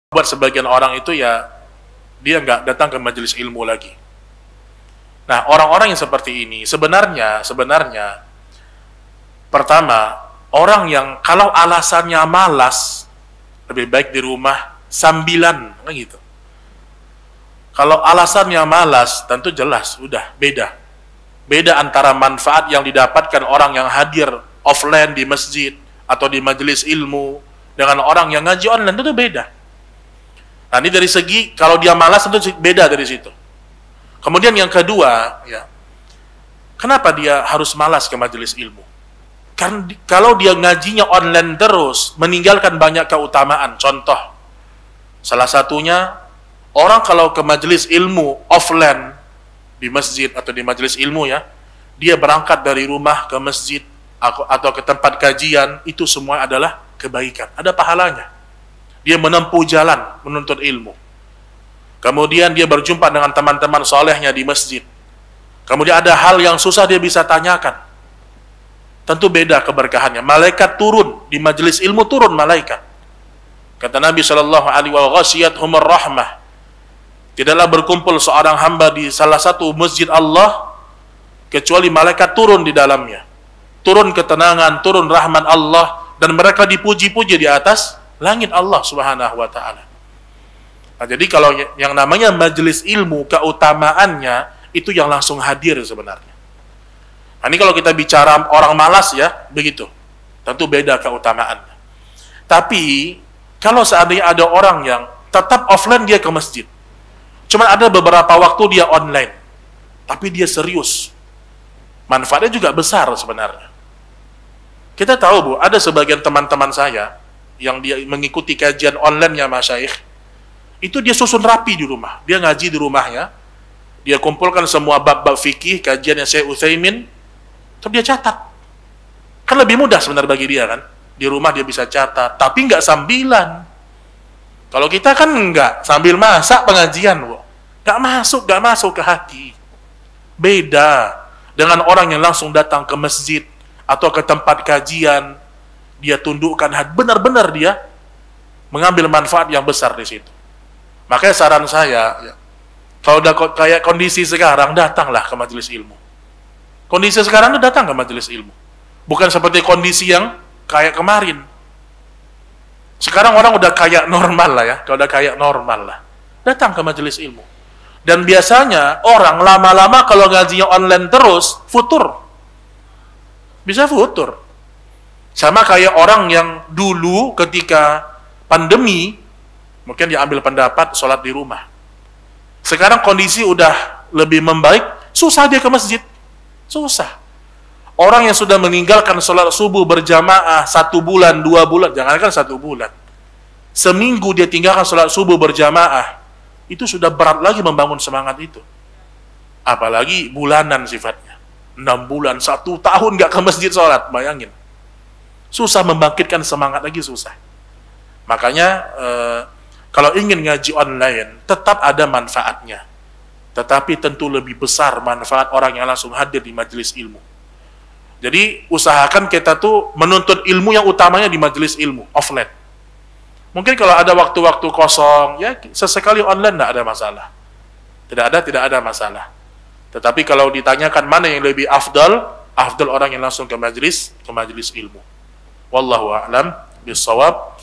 buat sebagian orang itu ya dia nggak datang ke majelis ilmu lagi. Nah, orang-orang yang seperti ini sebenarnya pertama, orang yang kalau alasannya malas lebih baik di rumah sambilan kan gitu. Kalau alasannya malas tentu jelas udah beda antara manfaat yang didapatkan orang yang hadir offline di masjid atau di majelis ilmu dengan orang yang ngaji online, itu beda. Nah, ini dari segi kalau dia malas tentu beda dari situ. Kemudian yang kedua, ya, kenapa dia harus malas ke majelis ilmu? Karena kalau dia ngajinya online terus, meninggalkan banyak keutamaan. Contoh, salah satunya, orang kalau ke majelis ilmu offline di masjid atau di majelis ilmu ya, dia berangkat dari rumah ke masjid atau ke tempat kajian, itu semua adalah kebaikan, ada pahalanya. Dia menempuh jalan menuntut ilmu. Kemudian dia berjumpa dengan teman-teman solehnya di masjid. Kemudian ada hal yang susah dia bisa tanyakan. Tentu beda keberkahannya. Malaikat turun di majelis ilmu, turun malaikat. Kata Nabi Shallallahu Alaihi Wasallam, rahmah. Tidaklah berkumpul seorang hamba di salah satu masjid Allah kecuali malaikat turun di dalamnya. Turun ketenangan, turun rahmat Allah, dan mereka dipuji-puji di atas langit Allah Subhanahu wa taala. Nah, jadi kalau yang namanya majelis ilmu, keutamaannya itu yang langsung hadir sebenarnya. Nah, ini kalau kita bicara orang malas ya, begitu. Tentu beda keutamaannya. Tapi kalau seandainya ada orang yang tetap offline dia ke masjid, cuma ada beberapa waktu dia online, tapi dia serius, manfaatnya juga besar sebenarnya. Kita tahu Bu, ada sebagian teman-teman saya yang dia mengikuti kajian online-nya Masyaikh, itu dia susun rapi di rumah. Dia ngaji di rumahnya, dia kumpulkan semua bab-bab fikih, kajian yang Syekh Utsaimin, terus dia catat. Kan lebih mudah sebenarnya bagi dia kan, di rumah dia bisa catat, tapi nggak sambilan. Kalau kita kan nggak, sambil masak pengajian, Bu. Nggak masuk ke hati. Beda dengan orang yang langsung datang ke masjid atau ke tempat kajian, dia tundukkan hati, benar-benar dia mengambil manfaat yang besar di situ. Makanya saran saya, ya, kalau udah kayak kondisi sekarang, datanglah ke majelis ilmu. Kondisi sekarang itu datang ke majelis ilmu. Bukan seperti kondisi yang kayak kemarin. Sekarang orang udah kayak normal lah ya, kalau udah kayak normal lah. Datang ke majelis ilmu. Dan biasanya orang lama-lama kalau ngajinya online terus, futur. Bisa futur. Sama kayak orang yang dulu ketika pandemi, mungkin dia ambil pendapat sholat di rumah. Sekarang kondisi udah lebih membaik, susah dia ke masjid. Susah. Orang yang sudah meninggalkan sholat subuh berjamaah 1 bulan, 2 bulan, jangankan 1 bulan, seminggu dia tinggalkan sholat subuh berjamaah, itu sudah berat lagi membangun semangat itu. Apalagi bulanan sifatnya. 6 bulan, 1 tahun gak ke masjid sholat, bayangin. Susah membangkitkan semangat lagi, susah. Makanya kalau ingin ngaji online tetap ada manfaatnya, tetapi tentu lebih besar manfaat orang yang langsung hadir di majelis ilmu. Jadi usahakan kita tuh menuntut ilmu yang utamanya di majelis ilmu offline. Mungkin kalau ada waktu-waktu kosong ya sesekali online tidak ada masalah, tidak ada masalah. Tetapi kalau ditanyakan mana yang lebih afdal orang yang langsung ke majelis ilmu. Wallahu a'lam bishawab.